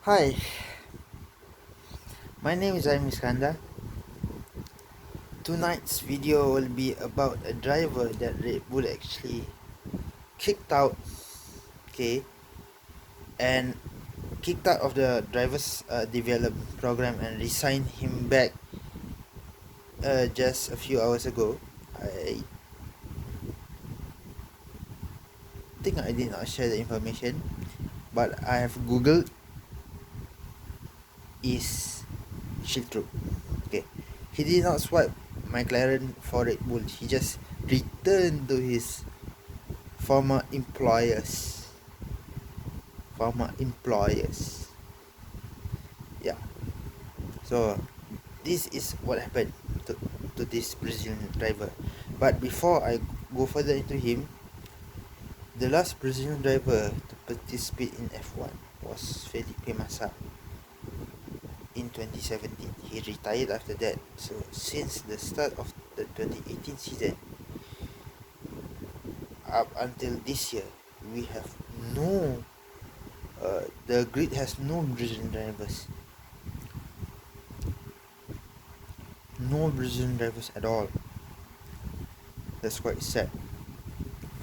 Hi, my name is Aim Iskandar. Tonight's video will be about a driver that Red Bull actually kicked out, okay, and kicked out of the driver's development program and resigned him back just a few hours ago. I think I did not share the information, but I have googled is actually true. Okay, he did not swipe McLaren for Red Bull. He just returned to his former employers. Yeah, so this is what happened to this Brazilian driver. But before I go further into him, the last Brazilian driver to participate in F1 was Felipe Massa in 2017. He retired after that. So since the start of the 2018 season up until this year, we have no the grid has no Brazilian drivers. No Brazilian drivers at all. That's quite sad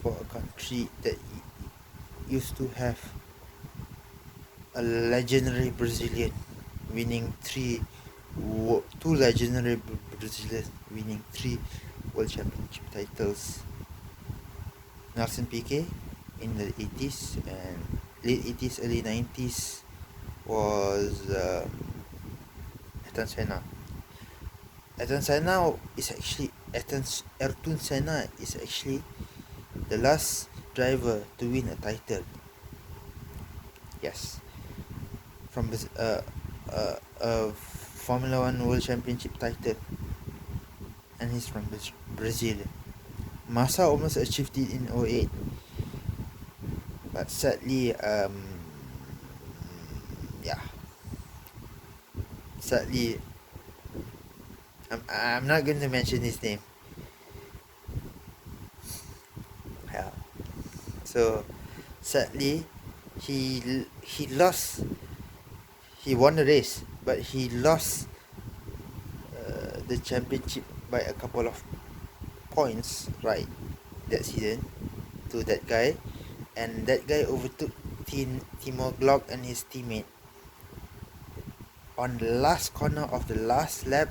for a country that used to have a legendary Brazilian winning two legendary Brazilians winning 3 world championship titles. Nelson Piquet in the 80s and late 80s, early 90s was Ayrton Senna. Ayrton Senna is actually Ayrton Senna is actually the last driver to win a title. Yes, from Formula One World Championship title, and he's from Brazil. Massa almost achieved it in 08, but sadly, yeah, sadly, I'm not going to mention his name. Yeah, so sadly, he lost. He won the race, but he lost the championship by a couple of points, right, that season to that guy, and that guy overtook Timo Glock and his teammate on the last corner of the last lap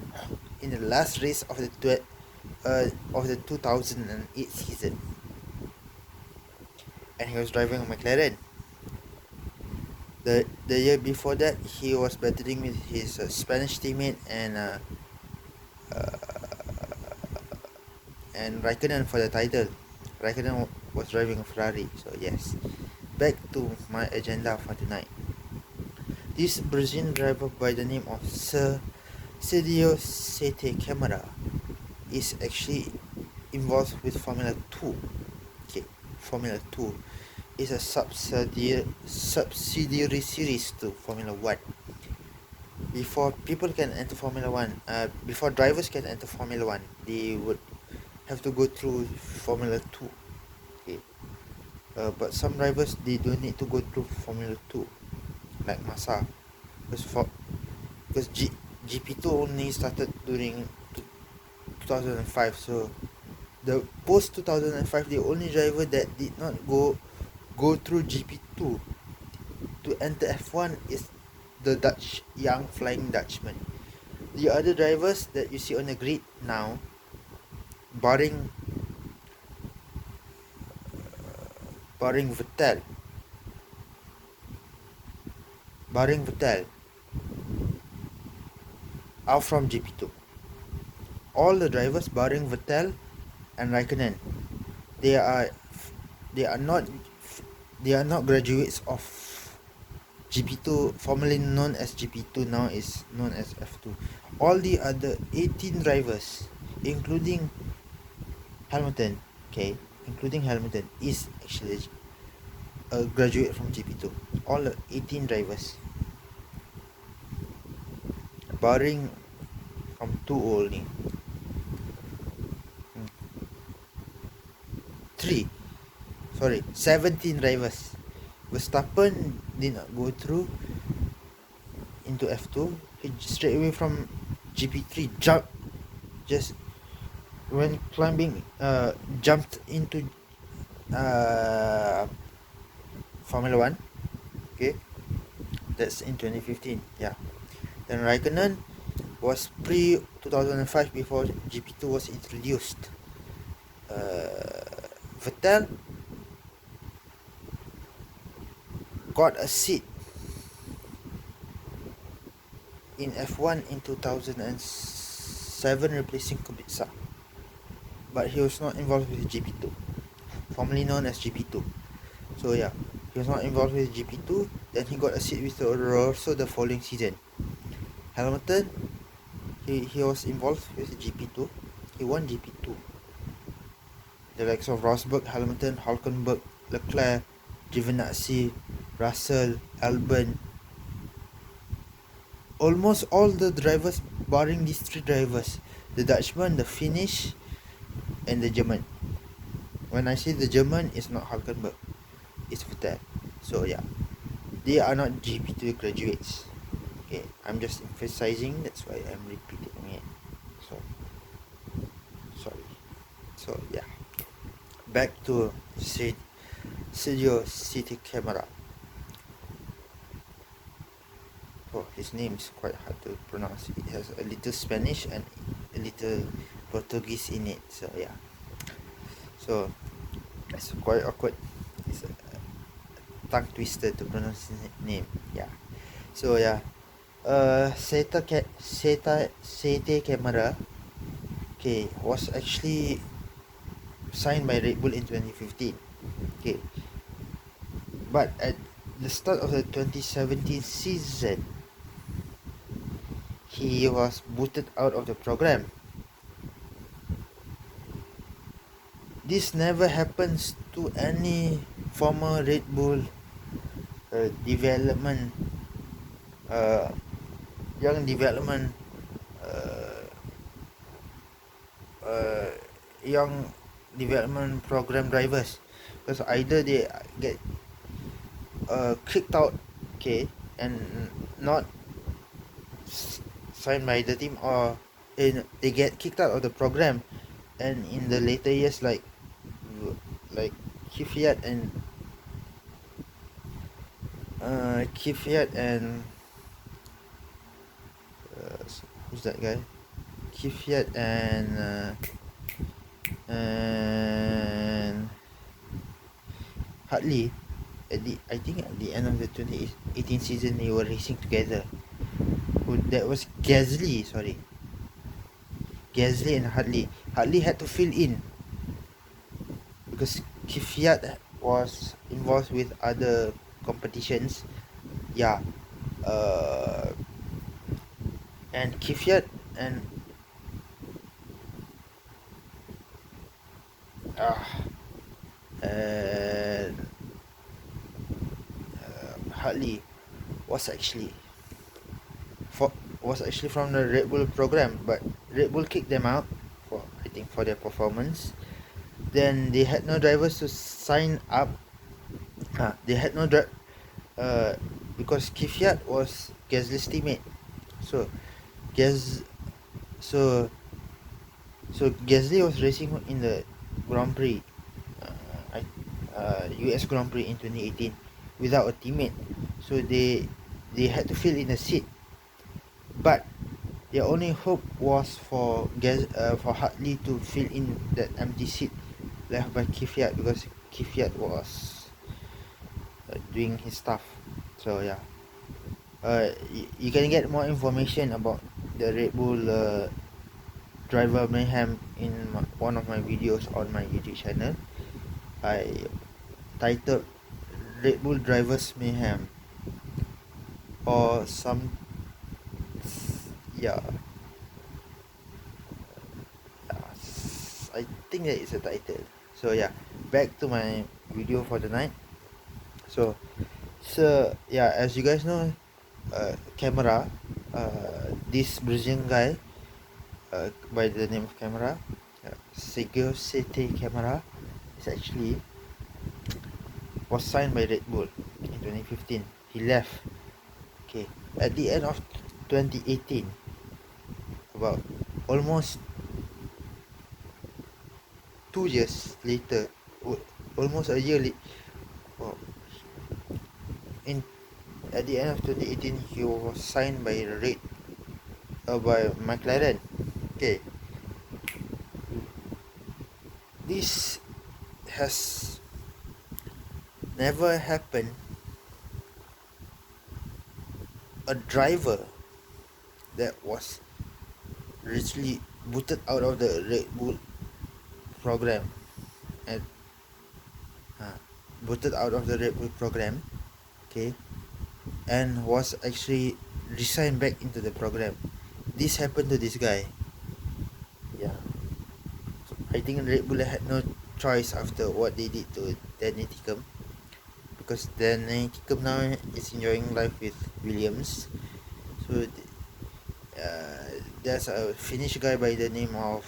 in the last race of the 2008 season, and he was driving a McLaren. The year before that, he was battling with his Spanish teammate and Raikkonen for the title. Raikkonen was driving a Ferrari. So yes, back to my agenda for tonight. This Brazilian driver by the name of Sérgio Sette Câmara is actually involved with Formula 2. Okay, Formula 2 is a subsidiary series to Formula 1. Before drivers can enter Formula 1, they would have to go through Formula 2. Okay, but some drivers, they don't need to go through Formula 2, like Massa, because GP2 only started during 2005. So the post 2005, the only driver that did not go through GP2 to enter F1 is the young Flying Dutchman. The other drivers that you see on the grid now, barring Vettel, are from GP2. All the drivers barring Vettel and Raikkonen, they are not graduates of GP2, formerly known as GP2, now is known as F2. All the other 18 drivers, including Hamilton, is actually a graduate from GP2. All the 18 drivers, barring from 2 only. 17 drivers. Verstappen did not go through. into F2, he straight away from GP3 jumped, just when climbing, jumped into Formula 1. Okay, that's in 2015. Yeah. Then Raikkonen was pre 2005 before GP2 was introduced. Vettel got a seat in F1 in 2007 replacing Kubica, but he was not involved with GP2, formerly known as GP2. So yeah, he was not involved with GP2. Then he got a seat with Rosso the following season. Hamilton, he was involved with GP2. He won GP2. The likes of Rosberg, Hamilton, Hülkenberg, Leclerc, Giovinazzi, Russell, Albon, almost all the drivers barring these three drivers, the Dutchman, the Finnish, and the German. When I say the German, it's not Hülkenberg, it's Vettel. So yeah, they are not GP2 graduates. Okay, I'm just emphasizing, that's why I'm repeating it. So sorry. So yeah, back to Sérgio Sette Câmara. Oh, his name is quite hard to pronounce. It has a little Spanish and a little Portuguese in it. So yeah, so it's quite awkward. It's a tongue twister to pronounce his name. Yeah. So yeah, Sette Câmara, okay, was actually signed by Red Bull in 2015. Okay, but at the start of the 2017 season, he was booted out of the program. This never happens to any former Red Bull development, young development, young development program drivers, because either they get kicked out, okay, and not signed by the team, or they get kicked out of the program, and in the later years, like Kvyat and who's that guy? Kvyat and Hartley. I think at the end of the 2018 season, they were racing together. That was Gasly, Gasly and Hartley. Hartley had to fill in because Kvyat was involved with other competitions. Yeah. And Kvyat and Hartley was actually from the Red Bull program, but Red Bull kicked them out for their performance. Then they had no drivers to sign up. They had no because Kvyat was Gasly's teammate. So Gasly was racing in the Grand Prix, US Grand Prix in 2018 without a teammate. So they had to fill in a seat. But their only hope was for Hartley to fill in that empty seat left by Kvyat, because Kvyat was doing his stuff. So yeah, you can get more information about the Red Bull driver mayhem in one of my videos on my YouTube channel. I titled Red Bull drivers mayhem, or some, yeah, I think that is a title. So yeah, back to my video for the night. So yeah, as you guys know, Camara, this Brazilian guy by the name of Camara, Sérgio Sette Câmara, is actually was signed by Red Bull in 2015. He left. Okay, at the end of 2018, about almost 2 years later, almost a year oh, in at the end of 2018, he was signed by by McLaren. Okay, this has never happened. A driver that was recently booted out of the Red Bull program and booted out of the Red Bull program, okay, and was actually resigned back into the program. This happened to this guy. Yeah, so I think Red Bull had no choice after what they did to Danny Tickum, because Danny Tickum now is enjoying life with Williams. So there's a Finnish guy by the name of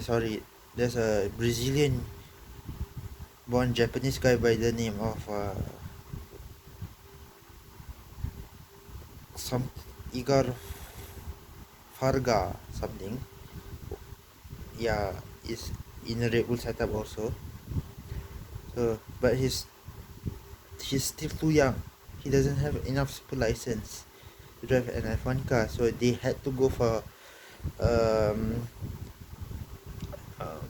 sorry, there's a Brazilian born Japanese guy by the name of some Igor Farga something. Yeah, is in a Red Bull setup also. So, but he's still too young. He doesn't have enough super license to drive an F1 car. So they had to go for um, uh,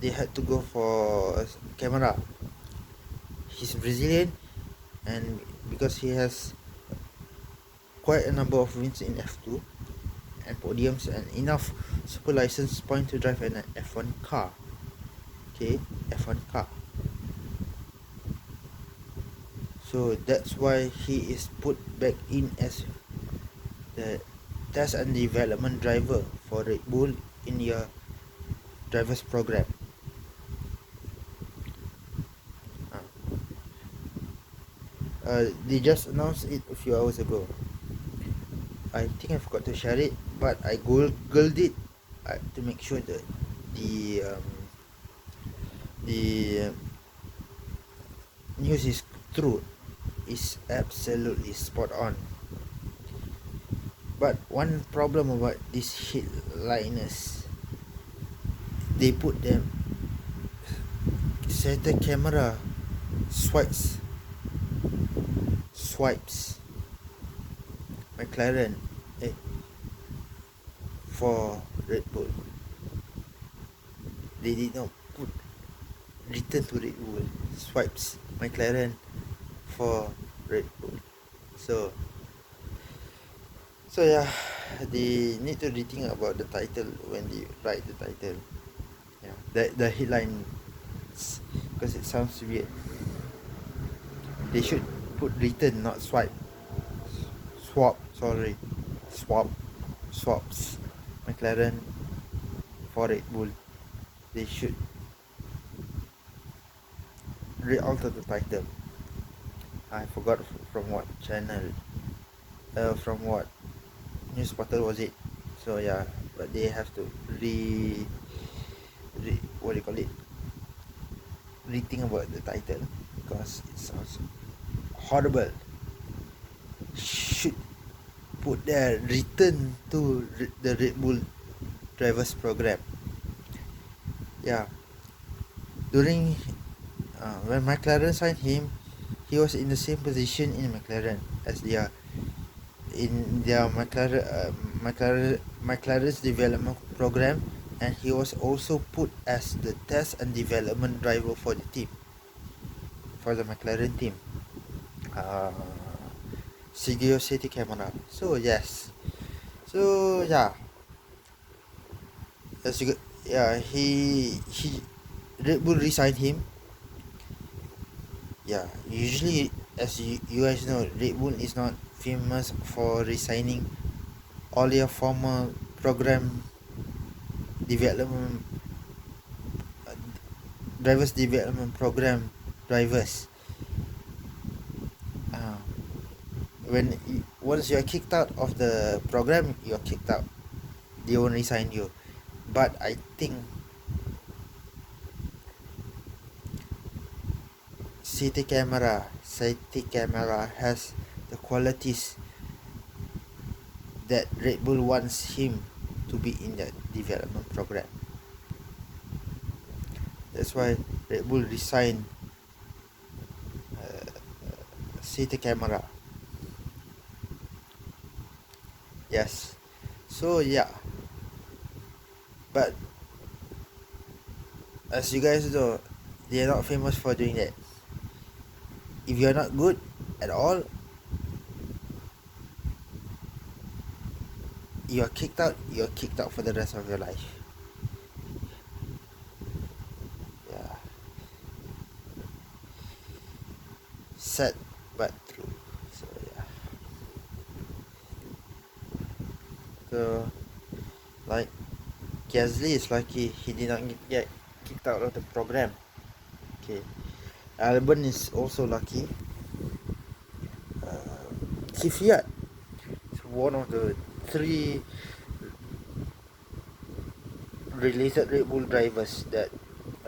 they had to go for Camara. He's Brazilian, and because he has quite a number of wins in F2 and podiums and enough super license point to drive an F1 car. Okay, F1 car. So that's why he is put back in as the test and development driver for Red Bull in your driver's program. They just announced it a few hours ago. I think I forgot to share it, but I googled it to make sure that the news is true, is absolutely spot on. But one problem about these headliners, they put them Sette Câmara swipes McLaren for Red Bull. They did not put return to Red Bull, swipes McLaren for Red Bull. So yeah, they need to rethink about the title when they write the title. Yeah, the headline, because it sounds weird. They should put return, not swipe. Swaps McLaren for Red Bull. They should re-alter the title. I forgot from what channel, from what news portal was it. So yeah, but they have to what do you call it, rethink about the title, because it sounds horrible. Should put their return to the Red Bull drivers program. Yeah, during when McLaren signed him, he was in the same position in McLaren as their McLaren's development program, and he was also put as the test and development driver for the team, for the McLaren team. Sérgio Sette Câmara. So yes. So yeah. He Red Bull resigned him. Yeah, usually, as you guys know, Red Bull is not famous for resigning all your former program development drivers development program drivers. When once you're kicked out of the program, you're kicked out. They won't resign you. But I think Sette Câmara has the qualities that Red Bull wants him to be in that development program. That's why Red Bull resigned Sette Câmara. Yes. So yeah. But as you guys know, they are not famous for doing that. If you are not good at all, you are kicked out. You are kicked out for the rest of your life. Yeah. Sad but true. So yeah. So like Gasly is lucky he did not get kicked out of the program. Okay. Albon is also lucky. Kvyat is one of the 3 related Red Bull drivers that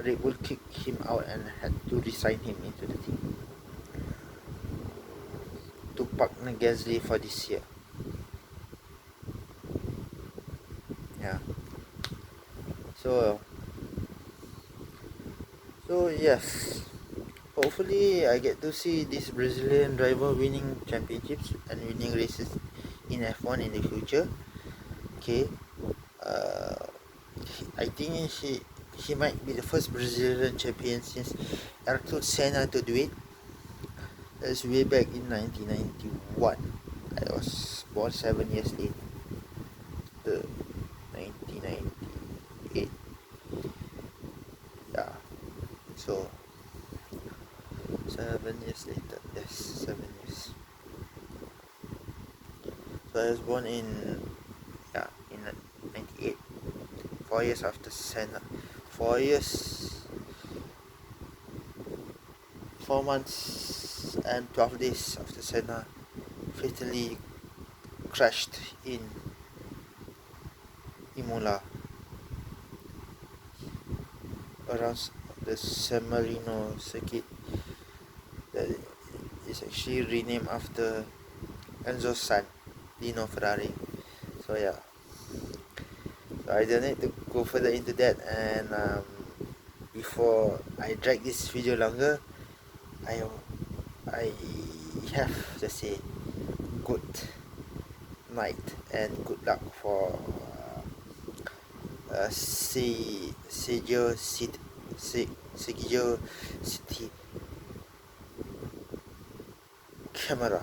Red Bull kicked him out and had to resign him into the team to partner Gasly for this year. Yeah. So yes, hopefully I get to see this Brazilian driver winning championships and winning races in F1 in the future. Okay. I think he might be the first Brazilian champion since Ayrton Senna to do it. That's way back in 1991. I was born 7 years later. 1998. Yeah. So 7 years later. Yes, 7 years. So I was born in 98. 4 years after Senna. 4 years, 4 months and 12 days after Senna fatally crashed in Imola around the San Marino circuit that is actually renamed after Enzo's son, Dino Ferrari. So yeah, so I don't need to go further into that, and before I drag this video longer, I have to say good night and good luck for Sérgio Sette Câmara.